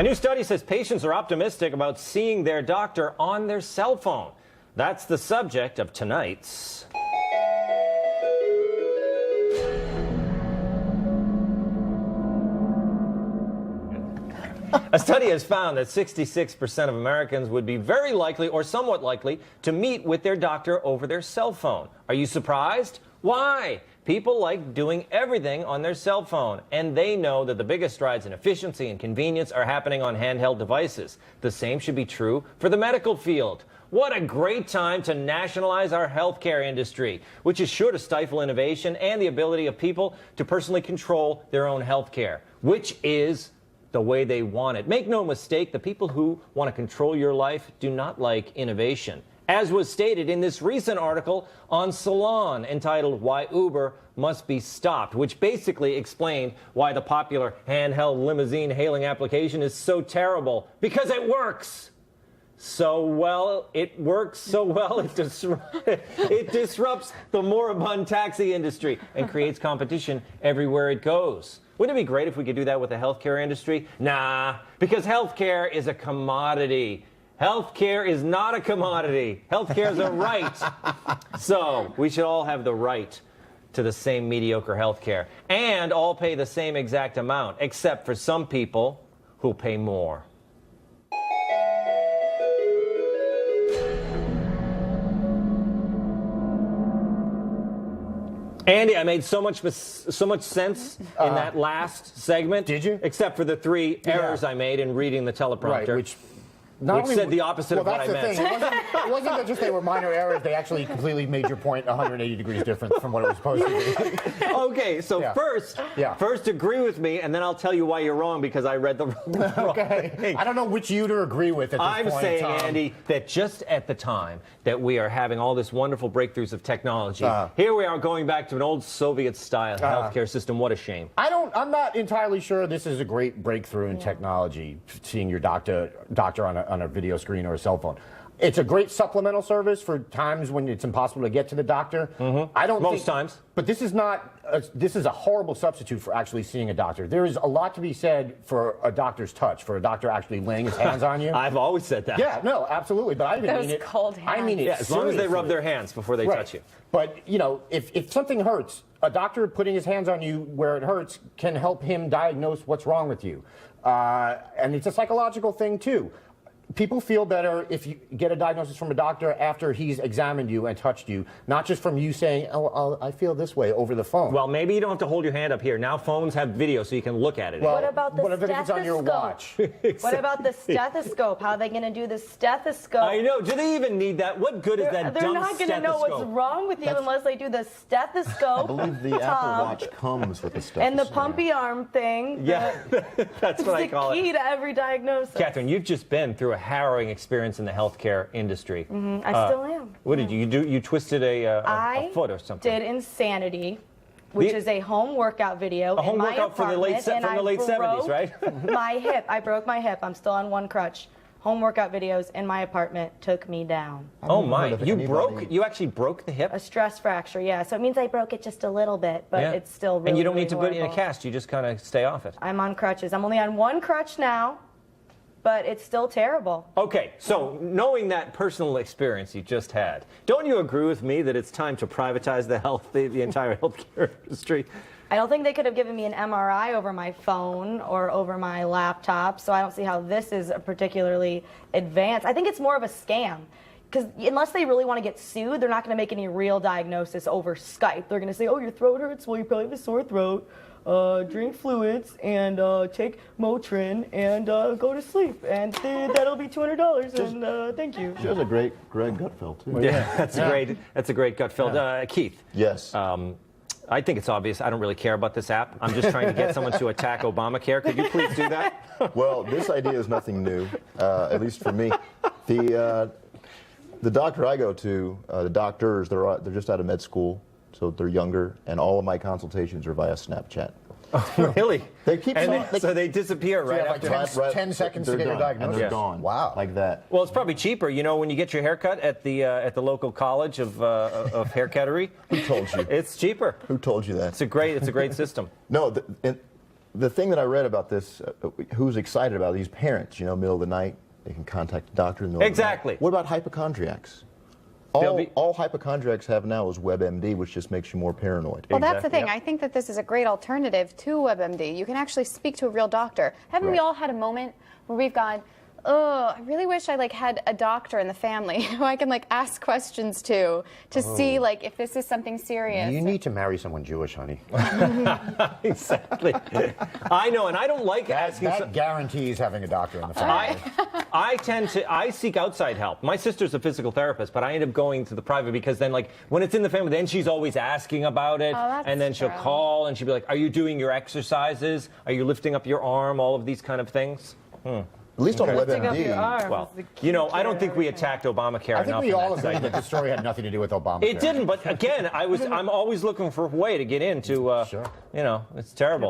A new study says patients are optimistic about seeing their doctor on their cell phone. That's the subject of tonight's... A study has found that 66% of Americans would be very likely or somewhat likely to meet with their doctor over their cell phone. Are you surprised? Why? People like doing everything on their cell phone, and they know that the biggest strides in efficiency and convenience are happening on handheld devices. The same should be true for the medical field. What a great time to nationalize our healthcare industry, which is sure to stifle innovation and the ability of people to personally control their own healthcare, which is the way they want it. Make no mistake, the people who want to control your life do not like innovation. As was stated in this recent article on Salon entitled Why Uber Must Be Stopped, which basically explained why the popular handheld limousine hailing application is so terrible. Because it works so well. It works so well, it disrupts the moribund taxi industry and creates competition everywhere it goes. Wouldn't it be great if we could do that with the healthcare industry? Nah, because healthcare is a commodity. Healthcare is not a commodity. Healthcare is a right. So we should all have the right to the same mediocre healthcare and all pay the same exact amount, except for some people who pay more. Andy, I made so much sense in that last segment. Did you? Except for the three errors I made in reading the teleprompter. Right, which said the opposite of what I meant. It wasn't that just they were minor errors. They actually completely made your point 180 degrees different from what it was supposed to be. Okay, so first agree with me, and then I'll tell you why you're wrong, because I read the wrong thing. I don't know which you to agree with at this point. I'm saying, Andy, that just at the time that we are having all this wonderful breakthroughs of technology, here we are going back to an old Soviet-style healthcare system. What a shame. I'm not entirely sure this is a great breakthrough in technology, seeing your doctor on a video screen or a cell phone. It's a great supplemental service for times when it's impossible to get to the doctor. I don't Most times. But this is not. This is a horrible substitute for actually seeing a doctor. There is a lot to be said for a doctor's touch, for a doctor actually laying his hands on you. I've always said that. Yeah, no, absolutely. But I even mean it. Cold hands. I mean it. Yeah, as long as they rub their hands before they touch you. But you know, if something hurts, a doctor putting his hands on you where it hurts can help him diagnose what's wrong with you, and it's a psychological thing too. People feel better if you get a diagnosis from a doctor after he's examined you and touched you, not just from you saying, oh, I feel this way over the phone. Well, maybe you don't have to hold your hand up here. Now phones have video so you can look at it. Well, what about the stethoscope? What if it's on your watch? What about the stethoscope? How are they going to do the stethoscope? I know. Do they even need that? What good is that dumb They're not going to know what's wrong with you unless they do the stethoscope. I believe the Apple Watch comes with a stethoscope. And the pumpy arm thing. Yeah, that's what I call it. It's the key to every diagnosis. Katherine, you've just been through a harrowing experience in the healthcare industry. I still am. What did you do? You twisted a foot or something. I did Insanity, which is a home workout video. A home workout from the late 70s, right? My hip. I broke my hip. I'm still on one crutch. Home workout videos in my apartment took me down. Oh my! You actually broke the hip? A stress fracture, yeah. So it means I broke it just a little bit, but it's still really. And you don't need to put it in a horrible. cast. You just kind of stay off it. I'm on crutches. I'm only on one crutch now, but it's still terrible. Okay, so knowing that personal experience you just had, don't you agree with me that it's time to privatize the entire healthcare industry? I don't think they could have given me an MRI over my phone or over my laptop, so I don't see how this is particularly advanced. I think it's more of a scam, because unless they really want to get sued, they're not going to make any real diagnosis over Skype. They're going to say, oh, your throat hurts, well, you probably have a sore throat. Drink fluids and take Motrin and go to sleep, and that'll be $200. And thank you. She has a great Greg Gutfeld too. Yeah, that's a great Gutfeld. Keith. Yes. I think it's obvious. I don't really care about this app. I'm just trying to get someone to attack Obamacare. Could you please do that? Well, this idea is nothing new, at least for me. The doctor I go to, the doctors, they're just out of med school. So they're younger, and all of my consultations are via Snapchat. Oh, really? They keep so they disappear right after 10 seconds to get your diagnosis. And they're gone. Wow. Like that. Well, it's probably cheaper, you know, when you get your haircut at the local college of haircuttery. Who told you? It's cheaper. Who told you that? It's a great system. No, the thing that I read about this, who's excited about it, these parents, middle of the night, they can contact the doctor in the middle Exactly. of the night. What about hypochondriacs? All hypochondriacs have now is WebMD, which just makes you more paranoid. Well, that's the thing. I think that this is a great alternative to WebMD. You can actually speak to a real doctor. Haven't we all had a moment where we've gone, oh, I really wish I had a doctor in the family who I can ask questions to see if this is something serious. You need to marry someone Jewish, honey. Exactly. I know, and I don't like asking. That guarantees having a doctor in the family. I seek outside help. My sister's a physical therapist, but I end up going to the private because then, when it's in the family, then she's always asking about it. Oh, and then she'll call and she'll be like, are you doing your exercises? Are you lifting up your arm? All of these kind of things. At least on WebMD. Well, I don't think we attacked Obamacare I think enough. we all in that agree that the story had nothing to do with Obamacare. It didn't, but again, I'm always looking for a way to get into, Sure. it's terrible.